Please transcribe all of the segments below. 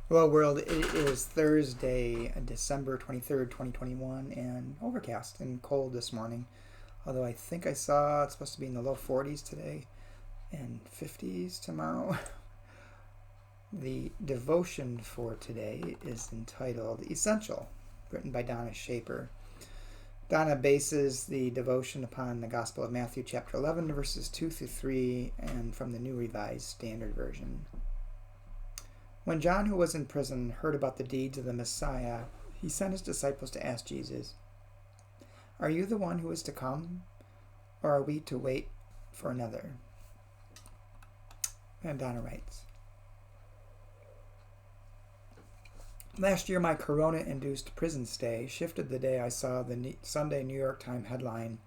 Hello, world. It is Thursday, December 23rd, 2021, and overcast and cold this morning. Although I think I saw it's supposed to be in the low 40s today and 50s tomorrow. The devotion for today is entitled Essential, written by Donna Shaper. Donna bases the devotion upon the Gospel of Matthew, chapter 11, verses 2 through 3, and from the New Revised Standard Version. When John, who was in prison, heard about the deeds of the Messiah, he sent his disciples to ask Jesus, "Are you the one who is to come, or are we to wait for another?" And Donna writes, "Last year, my corona-induced prison stay shifted the day I saw the Sunday New York Times headline,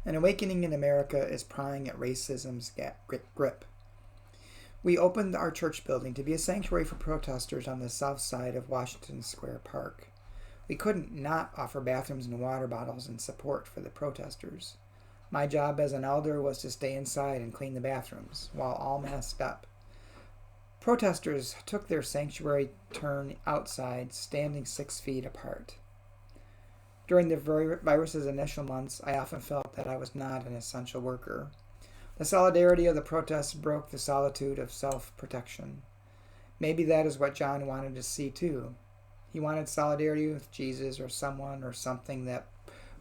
'An awakening in America is prying at racism's grip.' We opened our church building to be a sanctuary for protesters on the south side of Washington Square Park. We couldn't not offer bathrooms and water bottles in support for the protesters. My job as an elder was to stay inside and clean the bathrooms, while all masked up. Protesters took their sanctuary turn outside, standing 6 feet apart. During the virus's initial months, I often felt that I was not an essential worker. The solidarity of the protests broke the solitude of self-protection. Maybe that is what John wanted to see too. He wanted solidarity with Jesus or someone or something that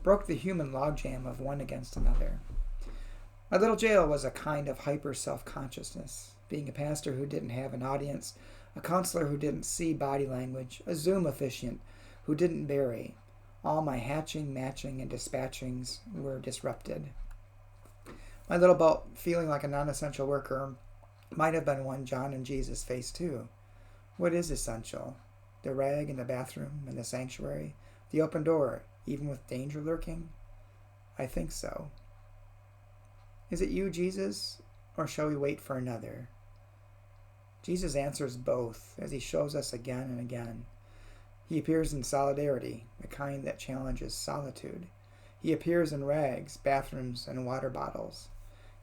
broke the human logjam of one against another. My little jail was a kind of hyper self-consciousness. Being a pastor who didn't have an audience, a counselor who didn't see body language, a Zoom officiant who didn't bury. All my hatching, matching, and dispatchings were disrupted. My little boat, feeling like a non-essential worker, might have been one John and Jesus faced too. What is essential? The rag in the bathroom in the sanctuary? The open door, even with danger lurking? I think so. Is it you, Jesus, or shall we wait for another? Jesus answers both as he shows us again and again. He appears in solidarity, the kind that challenges solitude. He appears in rags, bathrooms, and water bottles.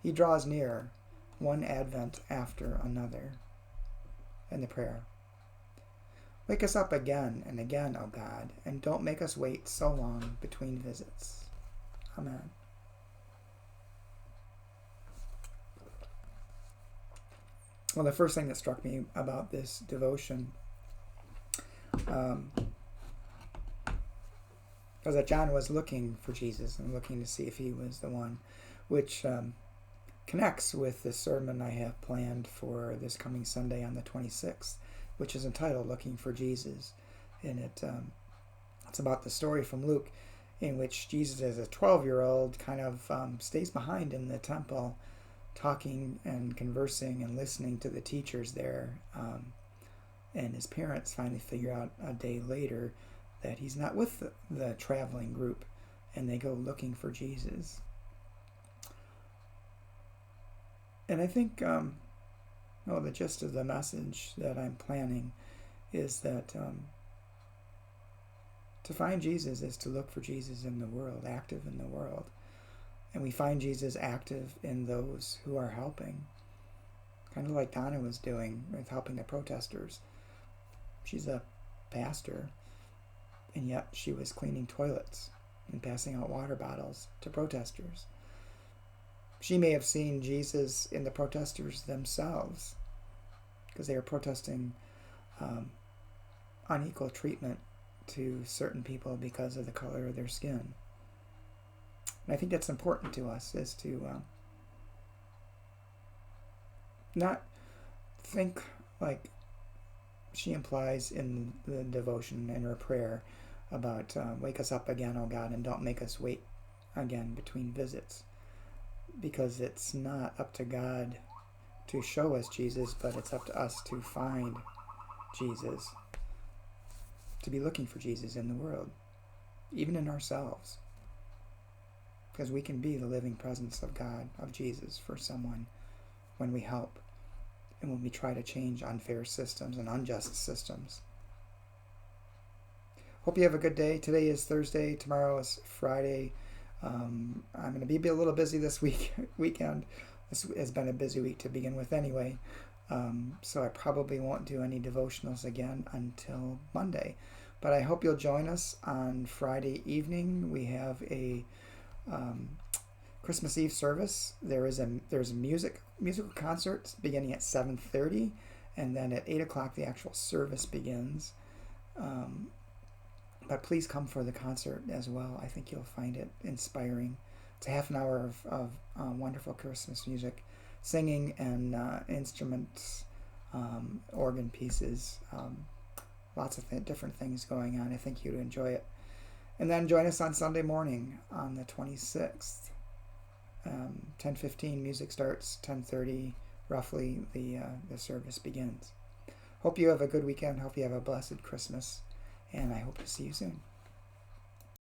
He draws near, one advent after another. And the prayer. Wake us up again and again, O God, and don't make us wait so long between visits. Amen. Well, the first thing that struck me about this devotion was that John was looking for Jesus and looking to see if he was the one, which connects with the sermon I have planned for this coming Sunday on the 26th, which is entitled Looking for Jesus. And it's about the story from Luke in which Jesus, as a 12-year-old, kind of stays behind in the temple, talking and conversing and listening to the teachers there. And his parents finally figure out a day later that he's not with the traveling group, and they go looking for Jesus. And I think the gist of the message that I'm planning is that to find Jesus is to look for Jesus in the world, active in the world. And we find Jesus active in those who are helping, kind of like Donna was doing with helping the protesters. She's a pastor, and yet she was cleaning toilets and passing out water bottles to protesters. She may have seen Jesus in the protesters themselves, because they are protesting unequal treatment to certain people because of the color of their skin. And I think that's important to us, is to not think like she implies in the devotion in her prayer about wake us up again, O God, and don't make us wait again between visits. Because it's not up to God to show us Jesus, but it's up to us to find Jesus, to be looking for Jesus in the world, even in ourselves. Because we can be the living presence of God, of Jesus, for someone when we help and when we try to change unfair systems and unjust systems. Hope you have a good day. Today is Thursday. Tomorrow is Friday. I'm going to be a little busy this weekend. This has been a busy week to begin with anyway. So I probably won't do any devotionals again until Monday. But I hope you'll join us on Friday evening. We have a Christmas Eve service. There's a musical concert beginning at 7:30, and then at 8 o'clock the actual service begins. But please come for the concert as well. I think you'll find it inspiring. It's a half an hour of wonderful Christmas music, singing and instruments, organ pieces, lots of different things going on. I think you'd enjoy it. And then join us on Sunday morning on the 26th. 10:15 music starts, 10:30 roughly the service begins. Hope you have a good weekend. Hope you have a blessed Christmas, and I hope to see you soon.